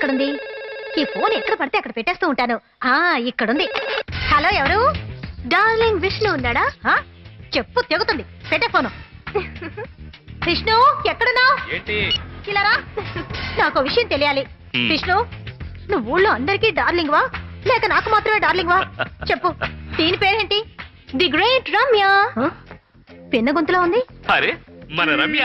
ఎక్కడుంది? ఈ ఫోన్ ఎక్కడ పడితే అక్కడ పెట్టేస్తూ ఉంటాను. ఇక్కడుంది. హలో, ఎవరు? డార్లింగ్ విష్ణు ఉన్నాడా? చెప్పు తెగుతుంది. పెట్టే ఫోను. విష్ణు, ఎక్కడున్నావు? ఇలా రా, నాకు విషయం తెలియాలి. విష్ణు, నువ్వు ఊళ్ళో అందరికీ డార్లింగ్ వా, లేక నాకు మాత్రమే డార్లింగ్ వా? చెప్పు. దీని పేరేంటి? The great Ramya. పిన్న గొంతులో ఉంది. అరే, మన రమ్య.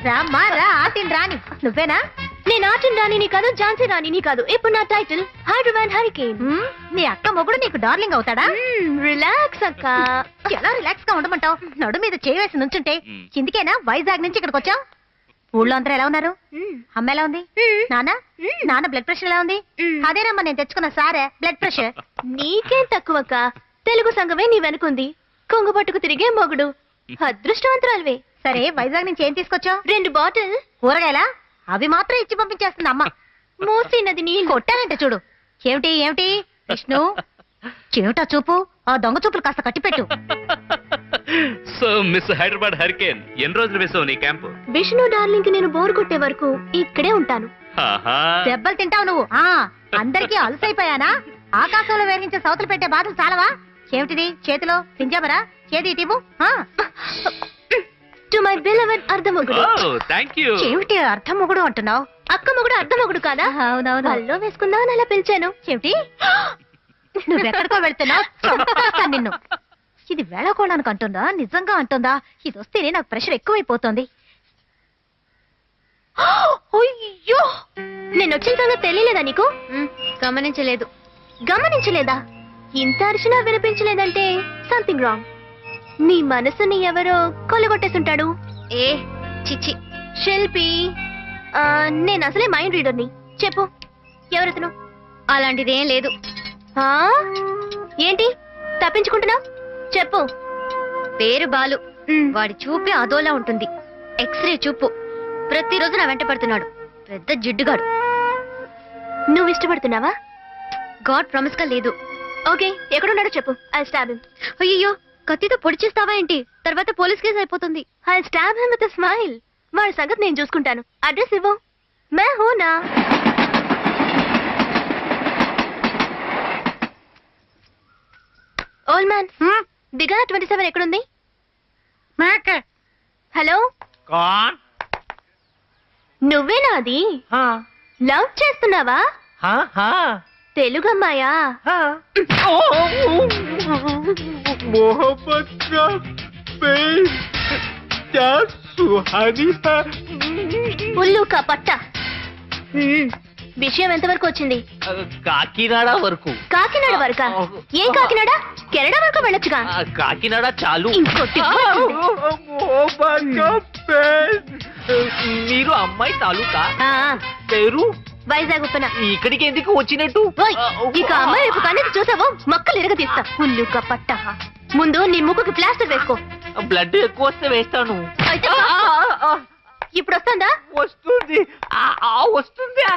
రామ్మా రా, ఆటిని రాని. నువ్వేనా? నేను ఆటిని రాణిని కాదు, ఝాన్సీ రాణిని కాదు. ఇప్పుడు నా టైటిల్ హైదరాబాద్ హరికేన్. నీ అక్క మొగుడు నీకు డార్లింగ్ అవుతాడా? రిలాక్స్ అక్క. ఎలా రిలాక్స్ గా ఉండమంటావు? నడు మీద చేయి వేసి నుంచుంటే. ఇందుకేనా వైజాగ్ నుంచి ఇక్కడికి వచ్చావు? ఊళ్ళో అందరూ ఎలా ఉన్నారు? అమ్మ ఎలా ఉంది? నాన్న బ్లడ్ ప్రెషర్ ఎలా ఉంది? అదేనమ్మా నేను తెచ్చుకున్న సారే బ్లడ్ ప్రెషర్. నీకేం తక్కువక్క. తెలుగు సంఘమే నీ వెనుకుంది. కొంగు పట్టుకు తిరిగే మొగుడు. అదృష్టవంతురాలువే. సరే, వైజాగ్ నుంచి ఏం తీసుకొచ్చావు? 2 బాటిల్ కూరగాయలా? అవి మాత్రం ఇచ్చి పంపించేస్తుంది అమ్మ. మూసినది నీ కొట్టానంటే చూడు. ఏమిటి ఏమిటి విష్ణు? చెవిటా చూపు, ఆ దొంగ చూపులు కాస్త కట్టిపెట్టు. సో మిస్ హైదరాబాద్ హరికేన్, ఎన్ని రోజులు వేసావు నీ క్యాంపు? విష్ణు డార్లింగ్ కి నేను బోర్ కొట్టే వరకు ఇక్కడే ఉంటాను. దెబ్బలు తింటావు నువ్వు. అందరికీ అలసైపోయానా? ఆకాశంలో వేరించే సౌతులు పెట్టే బాధలు చాలవా? ఏమిటిది చేతిలో? పింజాబరా? ఏది ఇటీవు? టు మై బిలవెడ్ అర్ధమొగుడు. థాంక్యూ. ఏమిటి అర్ధమొగుడు అంటున్నావు? అక్క మొగుడు అర్ధమొగుడు కాదా? అవునవును. అల్లో వేసుకుందా అని అలా పిలిచాను. ఏమిటి? నువ్వెక్కడికో వెళ్తున్నావు? చంపేస్తాను నిన్ను. ఇది వేళకోడానికి అంటుందా, నిజంగా అంటుందా? ఇది వస్తేనే నాకు ప్రెషర్ ఎక్కువైపోతుంది. అయ్యో, నేను వచ్చిన సంగతి తెలియలేదా నీకు? గమనించలేదు. గమనించలేదా? ఇంత అరిచినా వినిపించలేదంటే సంథింగ్ రాంగ్. నీ మనసుని ఎవరో కొల్లగొట్టేస్తుంటాడు. ఏ చిచ్చి. శిల్పి, నేను అసలే మైండ్ రీడర్ని. చెప్పు, ఎవరతను? అలాంటిదేం లేదు. ఏంటి తప్పించుకుంటున్నావు? చెప్పు. పేరు బాలు. వాడి చూపే అదోలా ఉంటుంది. ఎక్స్రే చూపు. ప్రతిరోజు నా వెంట పడుతున్నాడు. పెద్ద జిడ్డుగాడు. నువ్వు ఇష్టపడుతున్నావా? గాడ్ ప్రామిస్ గా లేదు. ఓకే, ఎక్కడున్నాడో చెప్పు. I stab him. అయ్యో, కత్తితో పొడిచేస్తావా ఏంటి? తర్వాత పోలీస్ కేసు అయిపోతుంది. I stab him with a smile. వాడి సంగతి నేను చూసుకుంటాను. అడ్రస్ ఇవ్వు. మే హూనా. ఓల్డ్ మ్యాన్, దిగా 27 ఎక్కడుంది? హలో, నువ్వేనా అది? లవ్ చేస్తున్నావా? తెలుగు అమ్మాయా? ఉల్లు కపట్ట. విషయం ఎంతవరకు వచ్చింది? కాకినాడ వరకు. కాకినాడ వరకా? ఏం కాకినాడ? కెనడా వరకు వెళ్ళొచ్చుగా. కాకినాడ చాలు. ఇంకొట్టి మీరు అమ్మాయి తాలూకా? పేరు? వైజాగ్ ఉప్పన. ఇక్కడికి ఎందుకు వచ్చినట్టు? ఇక అమ్మాయి రేపు కన్నది చూసావో మక్కలు ఇరగ తీస్తా. ఉల్లు కపట్ట. ముందు నీ ముక్కుకి ప్లాస్టర్ వేసుకో. బ్లడ్ ఎక్కువ వస్తే వేస్తాను. ఇప్పుడు వస్తుందా? వస్తుంది. వస్తుందా?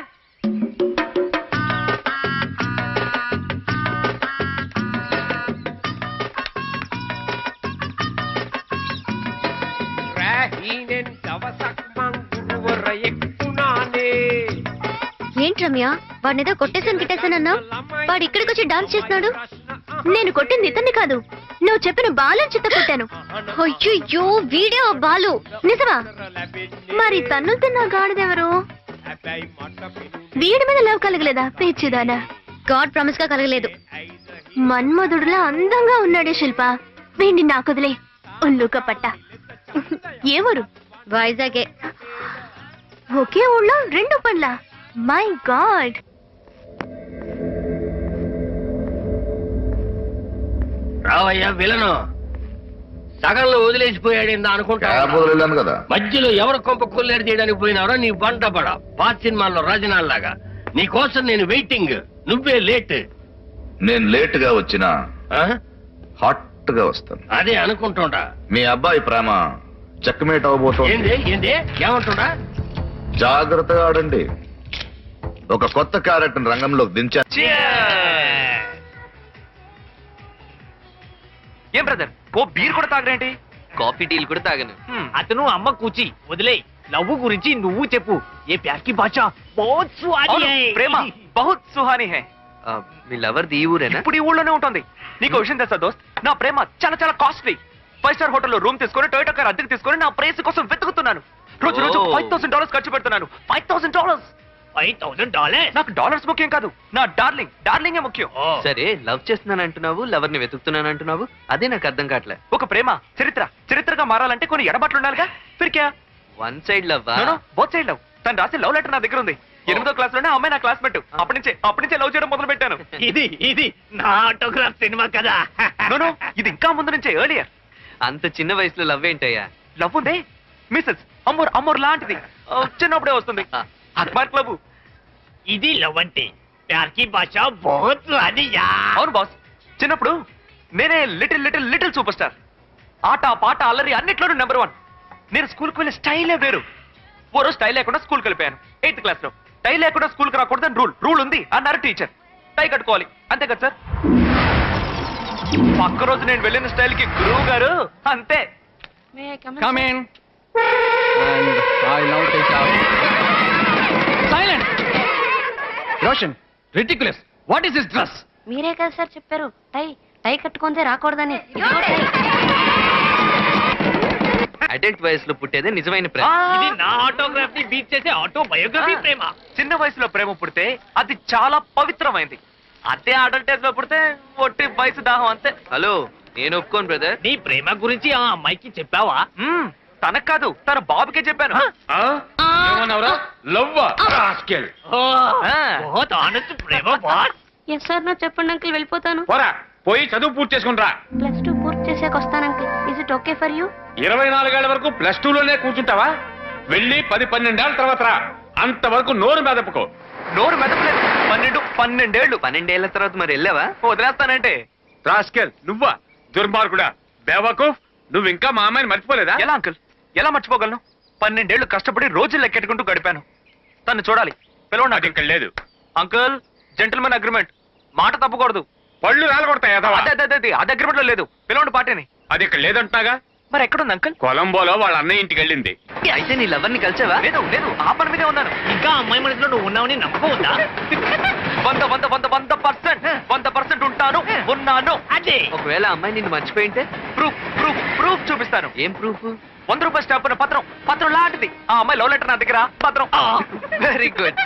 ఏంటి రమ్య, వాడినేదో కొట్టేసాను గిట్టేసానన్నా? వాడు ఇక్కడికి వచ్చి డాన్స్ చేస్తున్నాడు. నేను కొట్టింది ఇతన్ని కాదు, నువ్వు చెప్పిన బాలు చిత్త కొట్టాను. అయ్యో, వీడియో బాలు. నిజమా? మరి తన్నులు తిన్న గాడిదెవరు? వీడి మీద లవ్ కలగలేదా పిచ్చిదానా? గాడ్ ప్రామిస్ గా కలగలేదు. మన్మధుడులా అందంగా ఉన్నాడే శిల్ప. వీడిని నాకొదిలే. ఉల్లుక పట్ట. ఏ ఊరు? వైజాగే. ఒకే ఊళ్ళో 2 పనుల. My God. రావయ్యా విలను. సగంలో వదిలేసిపోయాడు అనుకుంటా. కదా మధ్యలో ఎవరు కొంప కొల్లేరు చేయడానికి పోయినారో నీ బంట పడ. పాత సినిమాల్లో రాజనాల్లాగా నీ కోసం నేను వెయిటింగ్. నువ్వే లేట్. నేను లేట్ గా వచ్చినా హాట్ గా వస్తాను. అదే అనుకుంటుండా. మీ అబ్బాయి ప్రేమ చెక్మేట్ అవబోతోంది. ఏంది ఏమంటుండా? జాగ్రత్తగా ఆడండి. ఒక కొత్త క్యారెక్టర్ రంగంలోకి దించా. ఏం బ్రదర్, ఓ బీర్ కూడా తాగరేంటి? కాఫీ టీలు కూడా తాగను. అతను అమ్మ కూచి వదిలే. లవ్ గురించి నువ్వు చెప్పు. ఏ ప్యార్ కి భాష బహుత్ సుహానీ అవును, హై. ప్రేమ బహుత్ సుహానీ హై. మీ లవర్ది ఈ ఊరేనా? ఇప్పుడు ఈ ఊళ్ళోనే ఉంటుంది. నీకు విషయం తెలుసా దోస్త్, నా ప్రేమ చాలా చాలా కాస్ట్లీ. 5 స్టార్ హోటల్లో రూమ్ తీసుకొని టొయోటా కార్ అద్దెకు తీసుకొని నా ప్రేయసి కోసం వెతుకుతున్నాను. రోజు రోజు ఓ. $5,000 ఖర్చు పెడుతున్నాను. $5,000. $5,000? నాకు డాలర్స్ ముఖ్యం కాదు, నా డార్లింగే ముఖ్యం. సరే లవ్ చేస్తున్నాను అంటున్నావు, లవర్ ని వెతుకుతున్నాను అంటున్నావు, అదే నాకు అర్థం కావట్లే. ఒక ప్రేమ చరిత్రగా మారాలంటే కొన్ని ఎడబాట్లు ఉండాలిగా. ఫిర్క్యా one side love? Both side love. తను రాసే లవ్ లెటర్ నా దగ్గర ఉంది. 8వ క్లాస్ లోనే అమ్మాయి నా క్లాస్మేట్. అప్పటి నుంచే లవ్ చేయడం మొదలు పెట్టాను. ఇది నా ఆటోగ్రాఫ్ సినిమా కదా. నో, ఇది ఇంకా ముందు నుంచే ఎర్లియర్. అంత చిన్న వయసులో లవ్ ఏంటయ్యా? లవ్ ఉంది మిస్సెస్ అమ్మోర్ లాంటిది. చిన్నప్పుడే వస్తుంది. అక్బర్ క్లబ్. ఇది లవ్ అంటే. ప్యార్ కి భాష బహుత్ సుహానీ యా. అవును బాస్, చిన్నప్పుడు నేనే లిటిల్ సూపర్ స్టార్. ఆట పాట అల్లరి అన్నిట్లోనూ నెంబర్ 1. నేను స్కూల్కి వెళ్ళే స్టైలే వేరు. ఓ రోజు స్టైల్ లేకుండా స్కూల్కి వెళ్ళిపోయాను. 8th క్లాస్ లో టై లేకుండా స్కూల్కి రాకూడదని రూల్ ఉంది అన్నారు టీచర్. టై కట్టుకోవాలి అంతే కదా సార్. పక్క రోజు నేను వెళ్ళిన స్టైల్ కి గురువు గారు అంతే. Come in. And I now take out. Silence! Roshan, ridiculous. What is this dress? మీరే కదా సార్ చెప్పారు టై కట్టుకుంటే రాకూడదని. అడల్ట్ వయసులో పుట్టేదే నిజమైన ప్రేమ. ఇది నా ఆటోగ్రాఫ్ ని బీట్ చేసే ఆటోబయోగ్రఫీ ప్రేమ. చిన్న వయసులో ప్రేమ పుడితే అది చాలా పవిత్రమైంది. అదే అడల్టేజ్ లో పుడితే ఒట్టి వయసు దాహం అంతే. హలో, నేను ఒప్పుకోను బ్రదర్. నీ ప్రేమ గురించి ఆ అమ్మాయికి చెప్పావా? తనకు కాదు, తన బాబుకే చెప్పాను. ఏమన్నావురా? లవ్వా? రాస్కెల్. బహుత్ ఆనంద్ ప్రేమ బాస్. ఎస్ సార్ నా చెప్పండి అంకుల్, వెళ్ళిపోతాను. పోరా, పోయి చదువు పూర్తి చేసుకుంటా. +2 పూర్తి చేసాక వస్తాను uncle. Is it okay for you? 24 ఏళ్ల వరకు +2 లోనే కూర్చుంటావా? వెళ్ళి 10-12 ఏళ్ల తర్వాత రా. అంతవరకు నోరు మెదపుకో. నోరు మెదపలేదు. 12 ఏళ్ళు. 12 ఏళ్ల తర్వాత మరి వెళ్ళావా? వదిలేస్తానంటే రాస్కెల్, నువ్వా? దుర్మార్గుడా, బేవకూఫ్, నువ్వు ఇంకా మా అమ్మాయిని మర్చిపోలేదా? ఎలా అంకుల్, ఎలా మర్చిపోగలను? 12 ఏళ్ళు కష్టపడి రోజులు లెక్కెట్టుకుంటూ గడిపాను. తను చూడాలి, పిలవండి. అది ఇక్కడ లేదు. అంకుల్, జెంటిల్మెన్ అగ్రిమెంట్, మాట తప్పకూడదు. పళ్ళు రాలగొడతాయి. అది అగ్రిమెంట్ లో లేదు. పిలవండి పార్టీని. అది ఇక్కడ లేదంటున్నాగా. మరి ఎక్కడుంది అంకుల్? కొలంబోలో వాళ్ళ అన్నయ్య ఇంటికి వెళ్ళింది. అయితే నీ లవర్ ని కలిసావా? లేదు, ఆ పని మీదే ఉన్నాను. ఇంకా అమ్మాయి మనసులో నువ్వు ఉన్నావని నమ్మకం ఉందా? 100% ఉన్నాను. అదే ఒకవేళ అమ్మాయి నిన్ను మర్చిపోయింటే? ప్రూఫ్ చూపిస్తాను. ఏం ప్రూఫ్? 100 రూపాయల స్టాంప్ ఉన్న పత్రం లాంటిది. ఆ అమ్మాయి లవ్ లెటర్ నా దగ్గర. పత్రం. Very good.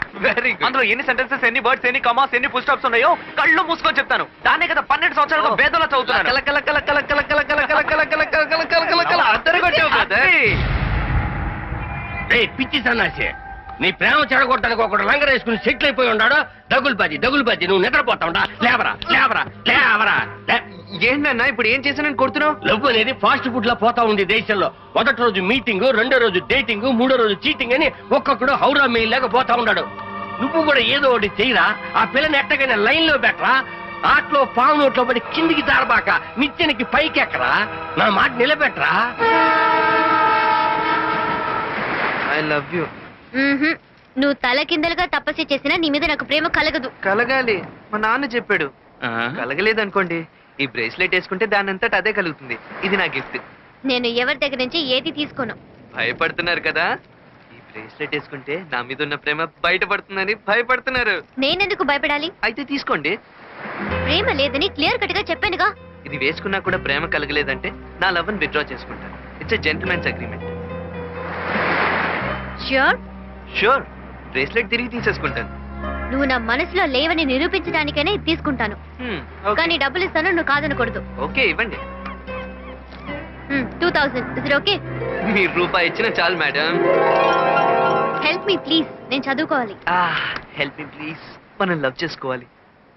అందులో ఎన్ని సెంటెన్సెస్, ఎన్ని వర్డ్స్, ఎన్ని కమాస్, ఎన్ని ఫుల్ స్టాప్స్ ఉన్నాయో కళ్ళు మూసుకొని చెప్తాను. దానే కదా 12 సంవత్సరాలుగా వేదంలో చదువుతున్నాను. పిచ్చి సన్నాసి, నీ ప్రేమ చెడగొట్టడానికి ఒకడు లంగర్ వేసుకుని సెటిల్ అయిపోయి ఉన్నాడు. దగులుబాజీ నువ్వు నిద్రపోతా ఉంటా. లేవరా. ఏంటన్నా ఇప్పుడు ఏం చేశానని కొడుతున్నావు? లవ్ అనేది ఫాస్ట్ ఫుడ్ లా పోతా ఉంది దేశంలో. మొదటి రోజు మీటింగ్, రెండో రోజు డేటింగ్, మూడో రోజు చీటింగ్ అని ఒక్కొక్కడు హౌరా మెయిల్ లాగా పోతా ఉన్నాడు. నువ్వు కూడా ఏదో ఒకటి చెయ్యరా. ఆ పిల్లని ఎట్టగానే లైన్ లో పెట్టరా. ఆటలో పాము నోట్లో పడి కిందికి దారబాక నిచ్చెనకి పైకి ఎక్కరా. నా మాట నిలబెట్టరా. I love you. నువ్వు తల కిందలుగా తపస్సు చేసినా నీ మీద నాకు ప్రేమ కలగదు. కలగాలి, మా నాన్న చెప్పాడు. కలగలేదనుకోండి, ఈ బ్రేస్లెట్ వేసుకుంటే దానంతట అదే కలుగుతుంది. ఇది నా గిఫ్ట్. నేను ఎవరి దగ్గర నుంచి ఏది తీసుకోను. భయపడుతున్నారు కదా? ఈ బ్రేస్లెట్ వేసుకుంటే నా మీద ఉన్న ప్రేమ బయటపడుతుందని భయపడుతున్నారు. నేనెందుకు భయపడాలి? అయితే తీసుకోండి. ప్రేమ లేదని క్లియర్ కట్ గా చెప్పానుగా. ఇది వేసుకున్నా కూడా ప్రేమ కలగలేదంటే నా లవ్ ని విత్డ్రా చేసుకుంటాను. It's a gentlemen's agreement. Sure. Bracelet తిరిగి తీసేసుకుంటాను. నువ్వు నా మనసులో లేవని నిరూపించడానికైనా ఇది తీసుకుంటాను. కానీ డబ్బులు ఇస్తాను, నువ్వు కాదనకూడదు. ఓకే, ఇవ్వండి. 2000. Is it okay? మీరు రూపాయి ఇచ్చిన చాలు మేడం. హెల్ప్ మీ ప్లీజ్, నేను చదువుకోవాలి. హెల్ప్ మీ ప్లీజ్, మనం లవ్ చేసుకోవాలి.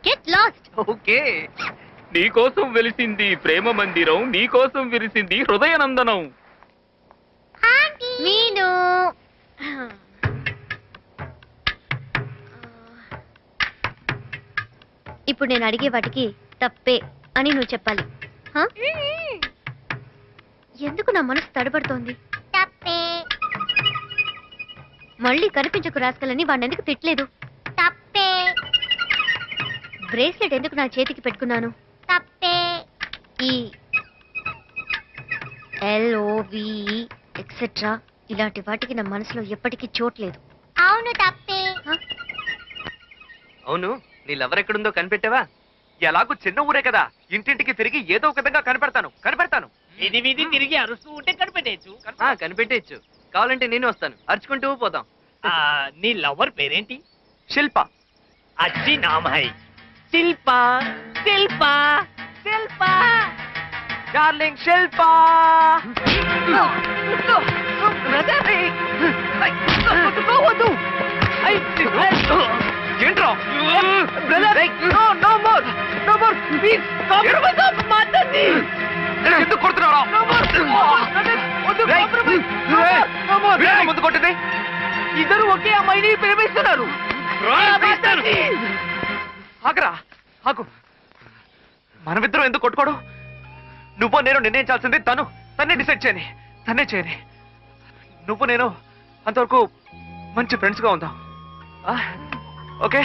Get lost. ఓకే. నీకోసం వెలిసింది ప్రేమ మందిరం, నీకోసం విరిసింది హృదయనందనం. మీను ఇప్పుడు నేను అడిగే వాటికి తప్పే అని నువ్వు చెప్పాలి. ఎందుకు నా మనసు తడబడుతోంది? తప్పే. మళ్ళీ కనిపించకు రాస్కలని వాడిని ఎందుకు తిట్టలేదు? తప్పే. బ్రేస్లెట్ ఎందుకు నా చేతికి పెట్టుకున్నాను? తప్పే. ఈ LOVE ఎక్సెట్రా ఇలాంటి వాటికి నా మనసులో ఎప్పటికీ చోట్లేదు. అవును తప్పే. అవును, నీ లవర్ ఎక్కడుందో కనిపెట్టావా? ఎలాగో చిన్న ఊరే కదా, ఇంటింటికి తిరిగి ఏదో ఒక విధంగా కనిపెడతాను. వీధి వీధి తిరిగి అరుస్తూ ఉంటే కనిపెట్టేయచ్చు. కనిపెట్టేయచ్చు. కావాలంటే నేను వస్తాను, అరుచుకుంటూ పోతాం. నీ లవర్ పేరేంటి? శిల్ప. అచ్చి నామ్ హై శిల్ప. శిల్ప శిల్ప. డార్లింగ్ శిల్ప. ఏంట్రా? ఎందుకు కొడుతున్నారా? ముందు కొట్టింది. ఇద్దరు ఒకే అమ్మాయిని ప్రేమిస్తున్నారు. ఆగరా, ఆగు. మనమిద్దరం ఎందుకు కొట్టుకోడు? నువ్వు నేను నిర్ణయించాల్సింది తన్నే డిసైడ్ చేయని. నువ్వు నేను అంతవరకు మంచి ఫ్రెండ్స్ గా ఉందాం. ఓకే?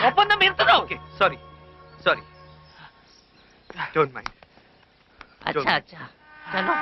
ఒప్పందం మీరుతున్నావు. Sorry don't mind. అచ్చా అచ్చా చలో.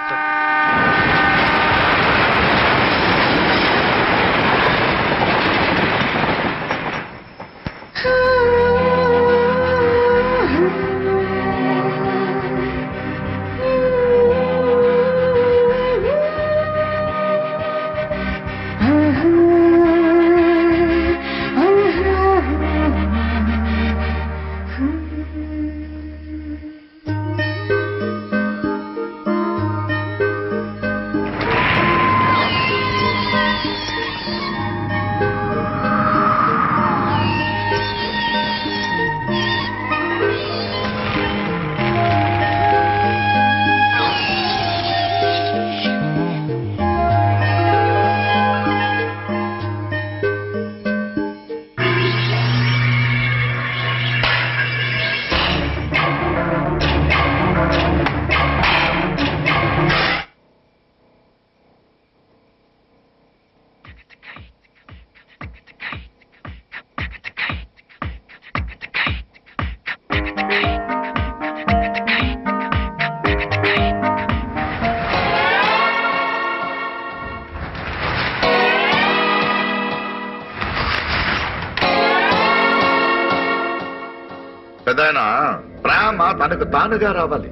పెదాయన ప్రేమ తనకు తానుగా రావాలి.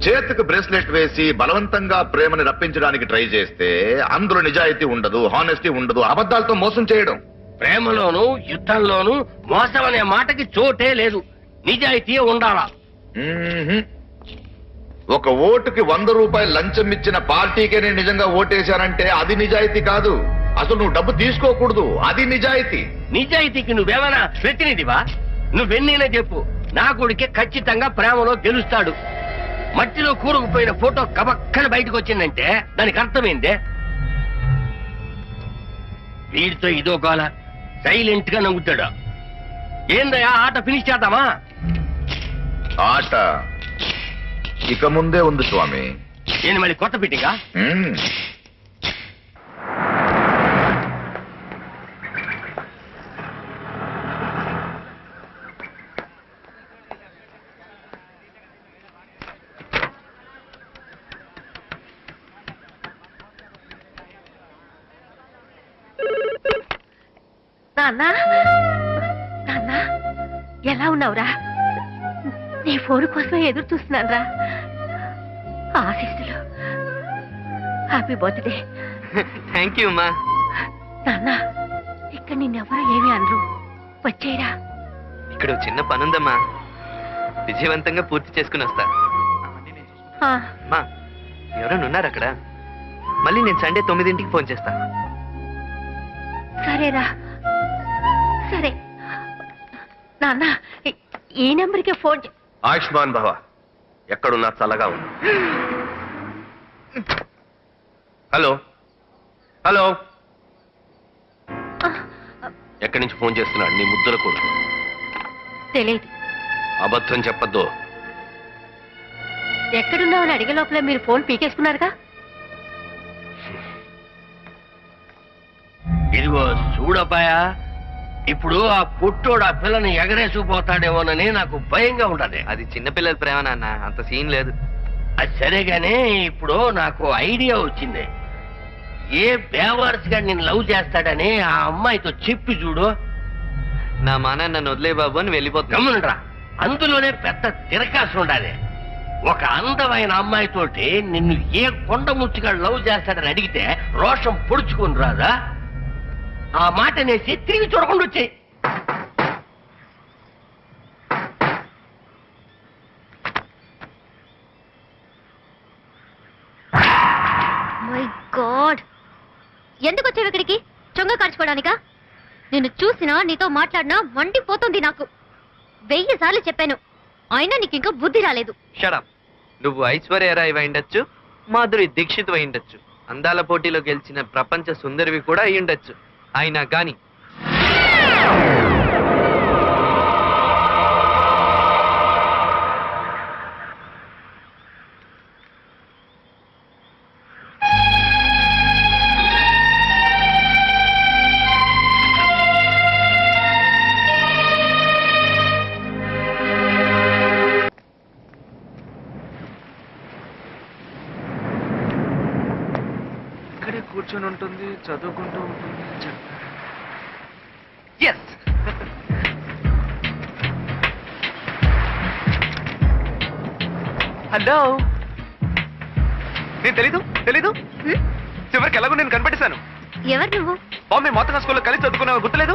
చేతికి బ్రేస్లెట్ వేసి బలవంతంగా ప్రేమని రప్పించడానికి ట్రై చేస్తే అందులో నిజాయితీ ఉండదు, హానెస్టీ ఉండదు, అబద్ధాలతో మోసం చేయడం. ప్రేమలోను యుద్ధంలోను మోసం అనే మాటకి చోటే లేదు. నిజాయితీ ఉండాలా. మ్మ్హ్మ్. ఒక ఓటుకి 100 రూపాయలు లంచం ఇచ్చిన పార్టీకే నేను నిజంగా ఓటేశానంటే అది నిజాయితీ కాదు. అసలు నువ్వు డబ్బు తీసుకోకూడదు, అది నిజాయితీ. నిజాయితీకి నువ్వేమైనా ప్రతినిధివా? నువ్వెన్నైనా చెప్పు, నా కొడుకే ఖచ్చితంగా ప్రేమలో గెలుస్తాడు. మట్టిలో కూరుకుపోయిన ఫోటో కబక్కన బయటకు వచ్చిందంటే దానికి అర్థమైందే. వీడితో ఇదో కాల సైలెంట్ గా నవ్వుతాడు. ఏందయ్యా, ఆట ఫినిష్ చేద్దామా? ఆట ఇక ముందే ఉంది స్వామి. నేను మళ్ళీ కొత్త ఫిట్టింగా? మ్మ్. నాన్నా, నాన్నా, ఎలా ఉన్నావురా? నీ ఫోన్ కోసమే ఎదురు చూస్తున్నాను రా. ఆశీస్సులు. Happy birthday. థ్యాంక్ యూ అమ్మా. నాన్నా, ఇక్కడ నిన్నెవరూ ఏమీ అనరు. వచ్చేయరా. ఇక్కడ ఓ చిన్న పనుందమ్మా, విజయవంతంగా పూర్తి చేసుకుని వస్తా. అమ్మా, ఎవరైనా ఉన్నారు అక్కడ? మళ్ళీ నేను సండే 9ంటికి ఫోన్ చేస్తా. సరేరా, సరే. నాన్న, ఈ నెంబర్కి ఫోన్ ఆయుష్మాన్ భవ. ఎక్కడున్నా చల్లగా ఉంది. హలో హలో, ఎక్కడి నుంచి ఫోన్ చేస్తున్నాడు? నీ ముద్దుల కొడుకు. తెలియదు. అబద్ధం చెప్పద్దు. ఎక్కడున్నావు అని అడిగే లోపల మీరు ఫోన్ పీకేసుకున్నారుగా. ఇదిగో చూడపాయా, ఇప్పుడు ఆ పుట్టోడు ఆ పిల్లని ఎగరేసుకుపోతాడేమోనని నాకు భయంగా ఉంటది. అది చిన్నపిల్లల ప్రేమ నాన్న, అంత సీన్ లేదు. అది సరే గానీ ఇప్పుడు నాకు ఐడియా వచ్చింది. ఏ బేవర్స్ గా నేను లవ్ చేస్తాడని ఆ అమ్మాయితో చెప్పి చూడు. నా మాన నన్ను వదిలే బాబు అని వెళ్ళిపోతున్నా. గమనుండ్రా, అందులోనే పెద్ద తిరకాసు ఉండాలి. ఒక అందమైన అమ్మాయితోటి నిన్ను ఏ కొండ ముచ్చుగా లవ్ చేస్తాడని అడిగితే రోషం పొడుచుకుని రాదా? ఆ మాట నేసి తిరిగి చూడకుండా వచ్చాయి. మై గాడ్, ఎందుకు వచ్చావు ఇక్కడికి? చొంగ కార్చుకోవడానికా? నిన్ను చూసినా నీతో మాట్లాడినా మండిపోతుంది నాకు. 1000 సార్లు చెప్పాను, అయినా నీకు ఇంకా బుద్ధి రాలేదు. షడప్. నువ్వు ఐశ్వర్య రాయ్ అయి ఉండొచ్చు, మాధురి దీక్షిత్ అయి ఉండొచ్చు, అందాల పోటీలో గెలిచిన ప్రపంచ సుందరివి కూడా అయి ఉండొచ్చు. అయినా గాని ఇక్కడే కూర్చొని ఉంటుంది, చదువుకుంటూ ఉంటుంది. ఎస్. హలో, నేను తెలీదు. చివరికి ఎలాగో నేను కనిపెట్టేశాను. ఎవరు నువ్వు? బాంబే మొత్తం స్కూల్లో కలిసి చదువుకున్నావు, గుర్తులేదు?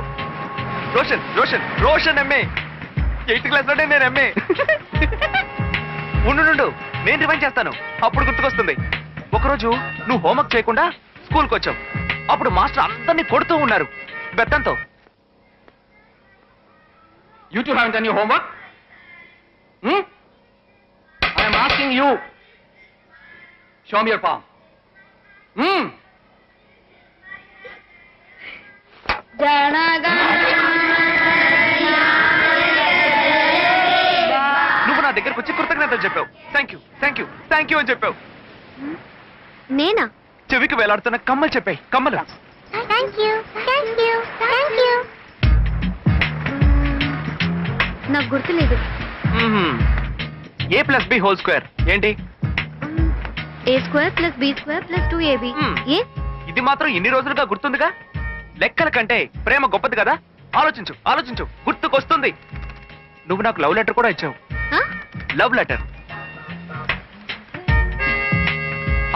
రోషన్ ఎంఏ. 8th క్లాస్ లోనే నేను ఎంఏ. ఉండు, నేను రివైండ్ చేస్తాను, అప్పుడు గుర్తుకొస్తుంది. ఒకరోజు నువ్వు హోంవర్క్ చేయకుండా స్కూల్కి వచ్చావు. అప్పుడు మాస్టర్ అందరినీ కొడుతూ ఉన్నారు బెత్తంతో. You two haven't done your homework? I am asking you. Show me your palm. నువ్వు నా దగ్గరకు వచ్చి కృతజ్ఞతలు చెప్పావు. థ్యాంక్ యూ అని చెప్పావు. నేనా? చెవికి వేలాడుతున్న కమ్మలు చెప్పాయి. కమ్మలు. నాకు గుర్తులేదు. A+B² ఏంటి? A² + B² + 2AB. ఏ? ఇది మాత్రం ఇన్ని రోజులుగా గుర్తుందిగా. లెక్కల కంటే ప్రేమ గొప్పది కదా. ఆలోచించు, గుర్తుకొస్తుంది. నువ్వు నాకు లవ్ లెటర్ కూడా ఇచ్చావు. Love letter.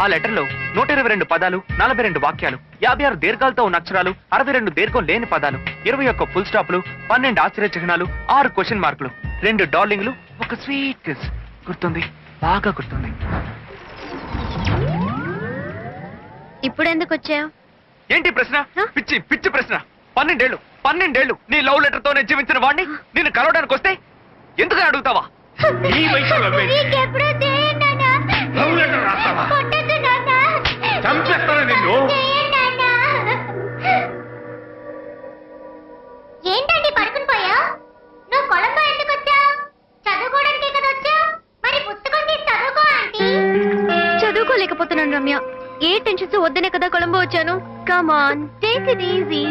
ఆ లెటర్లో 122 పదాలు, 42 వాక్యాలు, 56 దీర్ఘాలతో ఉన్న అక్షరాలు, 62 దీర్ఘం లేని పదాలు, 21 ఫుల్ స్టాప్లు, 12 ఆశ్చర్య చిహ్నాలు, 6 క్వశ్చన్ మార్కులు, 2 డార్లింగ్లు, ఒక స్వీట్ కిస్. గుర్తుంది, బాగా గుర్తుంది. ఇప్పుడు ఎందుకు వచ్చావు? ఏంటి ప్రశ్న? పిచ్చి ప్రశ్న. 12 ఏళ్ళు నీ లవ్ లెటర్ తోనే జీవించిన వాడిని నిన్ను కలవడానికి వస్తే ఎందుకని అడుగుతావా? ఈ వయసులో లవ్ లెటర్ రాస్తావా? చంపేస్తాను నిన్ను. ఏంటండి పడుకుని పోయా? నువ్వు కొలంబో ఎందుకు వచ్చావు? చదువుకోవడానికి కదా వచ్చావు? మరి పుస్తకం తీసి చదువుకో ఆంటీ. చదువుకోలేకపోతున్నాను రమ్య. ఏ టెన్షన్స్ వద్దనే కదా కొలంబో వచ్చాను. Come on, take it easy.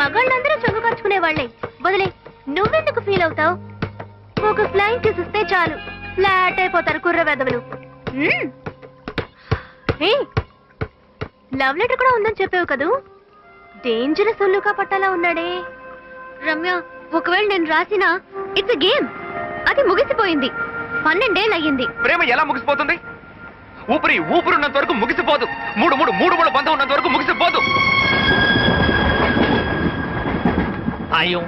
మగాళ్ళందరూ చదువు ఖర్చుకునే వాళ్ళే. వదిలే, నువ్వెందుకు ఫీల్ అవుతావు? ఒక ఫ్లైంగ్ కిస్ ఇస్తే చాలు, ఫ్లాట్ అయిపోతారు కుర్ర వెదవులు. లవ్ లెటర్ కూడా ఉందని చెప్పావు కదూ. డేంజరస్ ఒళ్ళుగా పట్టాలా ఉన్నాడే. రమ్య, ఒకవేళ నేను రాసినా ఇట్స్ గేమ్. అది ముగిసిపోయింది. 12 ఏళ్ళు అయ్యింది. ప్రేమ ఎలా ముగిసిపోతుంది? ఊపిరున్నంత వరకు ముగిసిపోదు. మూడు బంధం ఉన్నంత వరకు ముగిసిపోదు. అయ్యో,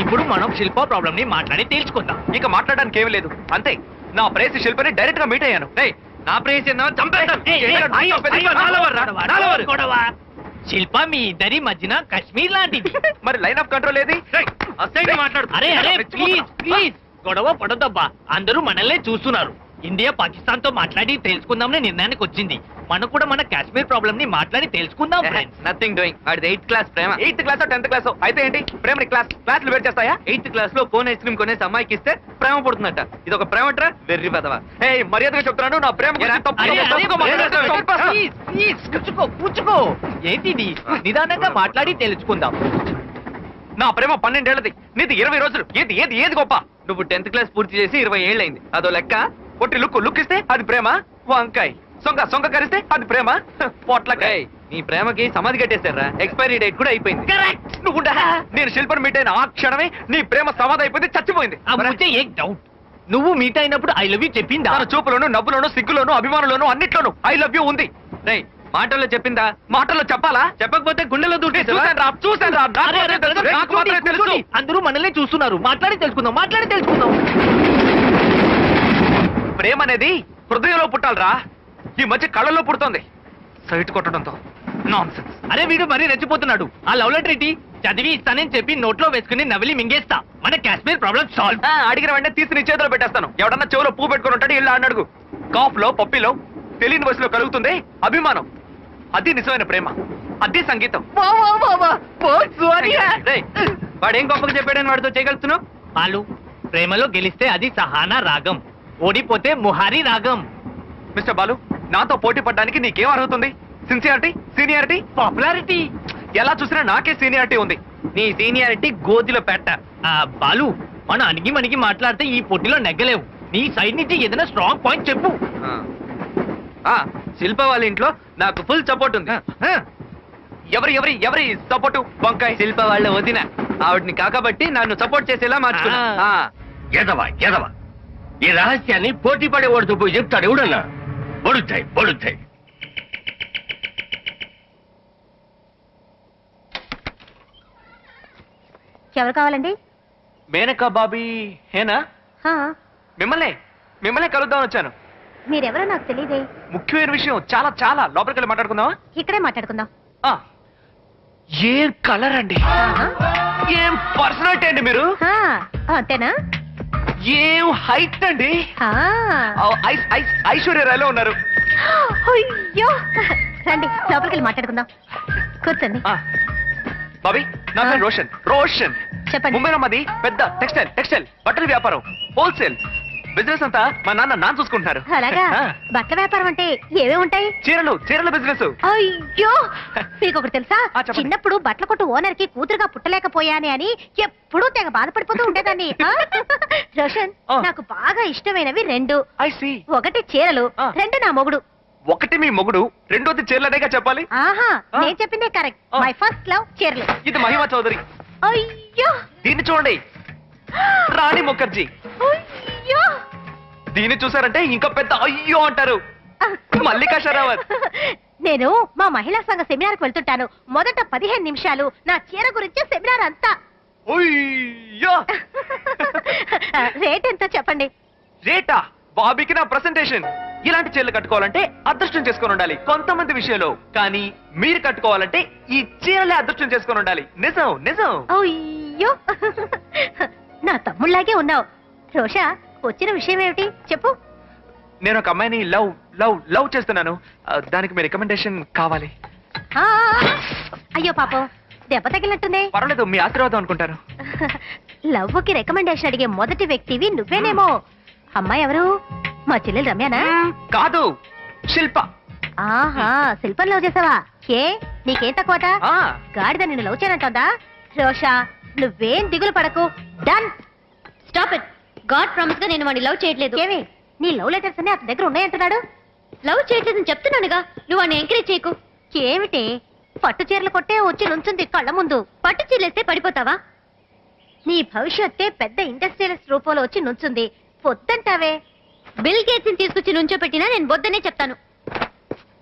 ఇప్పుడు మనం శిల్ప ప్రాబ్లం ని మాట్లాడి తేల్చుకుందాం. ఇక మాట్లాడడానికి ఏమీ లేదు, అంతే. నా ప్రేయసి శిల్పని డైరెక్ట్ గా మీట్ అయ్యాను. నా ప్రేయసి శిల్ప మీ ఇద్దరి మధ్యన కశ్మీర్ లాంటిది. మరి లైన్ ఆఫ్ కంట్రోల్ ఏది? మాట్లాడు. అరే ప్లీజ్ గొడవ పడొద్దబ్బా. అందరూ మనల్నే చూస్తున్నారు. ఇండియా పాకిస్తాన్ తో మాట్లాడి తెలుసుకుందామని నిర్ణయానికి వచ్చింది. మనం కూడా మన కాశ్మీర్ ప్రాబ్లం ని మాట్లాడి తెలుసుకుందాం ఫ్రెండ్స్. Nothing doing. అది 8th క్లాస్ ప్రేమ. 8th క్లాస్ 10th క్లాస్ అయితే ఏంటి? ప్రేమని క్లాసులు వేరు చేస్తాయా? 8th క్లాస్ లో కోన్ ఐస్ క్రీమ్ కొనేసి అమ్మాయికి ఇస్తే ప్రేమ పడుతుందట. ఇది ఒక ప్రేమట్రా? వెర్రి పదవా. మర్యాదగా చెప్తున్నాను, నా ప్రేమ గురించి తప్పుగా మాట్లాడతావు. కూర్చుకో. ఏంటిది? నిదానంగా మాట్లాడి తెలుసుకుందాం. నా ప్రేమ 12 ఏళ్ళది, నీది 20 రోజులు. ఏది గొప్ప? నువ్వు 10th క్లాస్ పూర్తి చేసి 20 ఏళ్ళైంది. అదో లెక్క. కొట్టి లుక్ ఇస్తే అది ప్రేమ? వంకాయ్. సొంగ కరిస్తే అది ప్రేమ పొట్లకాయ. రేయ్, నీ ప్రేమకి సమాధి కట్టేశారా, ఎక్స్పైరీ డేట్ కూడా అయిపోయింది. కరెక్ట్. నువ్వు నేను శిల్పను మీట్ అయిన ఆ క్షణమే నీ ప్రేమ సమాధి అయిపోయింది, చచ్చిపోయింది. ఆ ముచ్చే ఏక్ డౌట్, నువ్వు మీట్ అయినప్పుడు ఐ లవ్ యూ చెప్పిందా? తన చూపులోను, నవ్వులోను, సిగ్గులోను, అభిమానంలోను అన్నిట్లోనూ ఐ లవ్ యూ ఉంది. రేయ్, మాటల్లో చెప్పిందా? మాటల్లో చెప్పాలా? చెప్పకపోతే గుండెలో దూకేసావా? చూసాను రా. అరే, అరే, brother, నాకు మాత్రమే తెలుసు. కూర్చోండి. అందరూ మనల్ని చూస్తున్నారు. మాట్లాడి తెలుసుకుందాం. ప్రేమ అనేది హృదయంలో పుట్టాలరా, ఈ మధ్య కళ్ళల్లో పుడుతోంది సైట్ కొట్టడంతో. నాన్సెన్స్. అరే వీడు మరీ రెచ్చిపోతున్నాడు. ఆ లవ్ లెటర్ ఏంటి? చదివి ఇస్తానని చెప్పి నోట్లో వేసుకుని నవిలి మింగేస్తా. మన కాశ్మీర్ ప్రాబ్లం సాల్వ్. అడిగిన వెంటనే తీసి నీ చేతిలో పెట్టేస్తాను. ఎవడన్నా చెవులో పువ్వు పెట్టుకుని ఉంటాడు, ఇల్లు అడుగు. కాఫ్ లో పప్పిలో తెలియని వయసులో కలుగుతుంది అభిమానం. అది నిజమైన ప్రేమ, అది సంగీతం. రేయ్, వాడేం గొప్పగా చెప్పాడని వాడితో చేయగలుగుతున్నావు? పాలు, ప్రేమలో గెలిస్తే అది సహానా రాగం, ఓడిపోతే ముహారీ రాగం. మిస్టర్ బాలు, నాతో పోటీ పడడానికి నీకేం అర్హత ఉంది? Sincerity, seniority, popularity. ఎలా చూసినా నాకే సీనియారిటీ ఉంది. నీ సీనియారిటీ గోతిలో పెట్ట. బాలు, మనం అణిగి మణిగి మాట్లాడితే ఈ పోటీలో నెగ్గలేవు. నీ సైడ్ నుంచి ఏదైనా స్ట్రాంగ్ పాయింట్ చెప్పు. శిల్ప వాళ్ళ ఇంట్లో నాకు ఫుల్ సపోర్ట్ ఉంది. ఎవరి సపోర్టు? వంకాయ. శిల్ప వాళ్ళ వదిన, ఆవిడ్ని కాకబట్టి నన్ను సపోర్ట్ చేసేలా మార్చుకున్నా. ఎదవా ఈ రహస్యాన్ని పోటీ పడేవాడితో పోయి చెప్తాడు ఎవడన్నా? పొడుతాయి. ఎవరు కావాలండి? మేనకా బాబీ హేనా? హా, మిమ్మల్ని కలుద్దామని వచ్చాను. మీరెవరో నాకు తెలియదే. ముఖ్యమైన విషయం, చాలా లోపలికి వెళ్ళి మాట్లాడుకుందామా? ఇక్కడే మాట్లాడుకుందాం. ఏం కలర్ అండి, ఏం పర్సనాలిటీ అండి మీరు, హా, అంతేనా? ఏం హైట్ అండి, హా. ఐశ్వర్యరాయలో ఉన్నారు. అయ్యో, రండి లోపలికి వెళ్ళి మాట్లాడుకుందాం. కూర్చోండి. బాబీ, నా పేరు రోషన్. చెప్పండి. ముంబైలో మాది పెద్ద టెక్స్టైల్ బట్టల వ్యాపారం, హోల్సేల్ బిజినెస్ అంతా మా నాన్న చూసుకుంటున్నారు. అలాగా? బట్టల వ్యాపారం అంటే ఏమేమి ఉంటాయి? చీరల బిజినెస్. అయ్యో, మీకు ఒకటి తెలుసా? చెప్పండి. చిన్నప్పుడు బట్టల కొట్టు ఓనర్ కి కూతురుగా పుట్టలేకపోయానే అని ఎప్పుడూ తెగ బాధపడిపోతూ ఉండేదాన్ని. రోషన్, నాకు బాగా ఇష్టమైనవి రెండు. I see. ఒకటి చీరలు, రెండు నా మొగుడు. ఒకటి మీ మొగుడు, రెండోది చీరలనేగా చెప్పాలి. ఆహా, నేను చెప్పిందే కరెక్ట్. మై ఫస్ట్ లవ్ చీరలు. ఇది మహిమా చౌదరి. అయ్యో, దీన్ని చూడండి, రాణి ముఖర్జీ. అయ్యో, దీన్ని చూసారంటే ఇంకా పెద్ద అయ్యో అంటారు, మల్లికా షరావత్. నేను మా మహిళా సంఘ సెమినార్ కు వెళ్తుంటాను. మొదట 15 నిమిషాలు నా చీర గురించి సెమినార్ అంతా. అయ్యో. రేట్ ఎంతో చెప్పండి. రేటా? బాబీకి నా ప్రెసెంటేషన్. ఇలాంటి చీరలు కట్టుకోవాలంటే అదృష్టం చేసుకొని ఉండాలి కొంతమంది విషయంలో, కానీ మీరు కట్టుకోవాలంటే ఈ చీరలే అదృష్టం చేసుకొని ఉండాలి. నిజం. అయ్యో, నా తమ్ముళ్లాగే ఉన్నావు. రోషా, వచ్చిన విషయం ఏమిటి చెప్పు. నేను ఒక అమ్మాయిని లవ్ చేస్తున్నాను. దానికి మీ రికమెండేషన్ కావాలి. ఆ, అయ్యో పాపం, దెబ్బ తగిలినట్టుంది. పర్వాలేదు, మీ ఆశీర్వాదం అనుకుంటాను. లవ్వుకి రికమెండేషన్ అడిగే మొదటి వ్యక్తివి నువ్వేనేమో. అమ్మాయి ఎవరు? మా చెల్లెలు రమ్యానా? కాదు, శిల్ప. ఆహా, శిల్పం లవ్ చేసావా? ఏ, నీకేం తక్కువట? ఆ, గాడిద నిన్ను లవ్ చేయనంటుందా? రోషా, నువ్వేం దిగులు పడకు. Done. Stop it. God promise గా నేను వాడిని లవ్ చేయట్లేదు. ఏమి, నీ లవ్ లెటర్స్ అన్ని అతని దగ్గర ఉన్నాయంటున్నాడు. లవ్ చేయట్లేదని చెప్తున్నానుగా, నువ్వు వాడిని ఎంకరేజ్ చేయకు. ఏమిటి, పట్టు చీరలు కొట్టే వచ్చి నుంచుంది కళ్ళ ముందు. పట్టు చీరలేస్తే పడిపోతావా? నీ భవిష్యత్తే పెద్ద ఇండస్ట్రియలిస్ట్ రూపంలో వచ్చి నుంచుంది. పొద్దంటావే. బిల్ గేట్స్ ని తీసుకొచ్చి నుంచో పెట్టినా నేను వద్దనే చెప్తాను.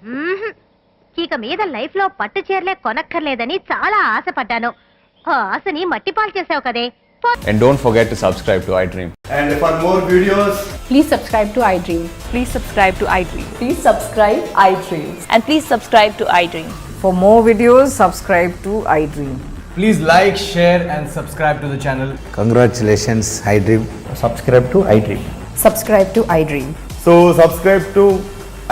మ్మ్హ్. ఇక మీద లైఫ్ లో పట్టు చీరలే కొనక్కర్లేదని చాలా ఆశపడ్డాను. ఆ ఆశని మట్టిపాలు చేసావు కదే. And don't forget to subscribe to iDream. And for more videos, please subscribe to iDream. Please subscribe to iDream. Please subscribe iDream. And please subscribe to iDream. For more videos, subscribe to iDream. please like, share and subscribe to the channel. Congratulations, iDream. Subscribe to iDream. Subscribe to iDream. So subscribe to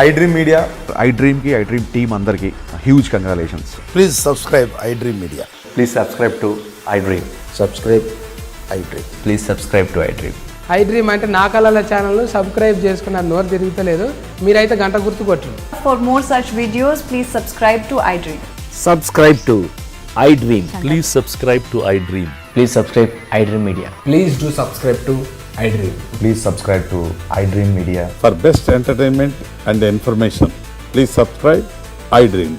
iDream Media. iDream ki iDream team andarki huge congratulations. Please subscribe iDream Media. Please subscribe to iDream. Subscribe iDream. Please subscribe to iDream. iDream అంటే నా కళల channel subscribe చేసుకున్న నోరు తిరుగుతలేదు. మీరైతే గంట గుర్తు కొట్టండి. For more such videos, please subscribe to iDream. Subscribe to iDream. Please subscribe to iDream. Please subscribe iDream Media. Please do subscribe to iDream. Please subscribe to iDream Media. For best entertainment and information, please subscribe iDream.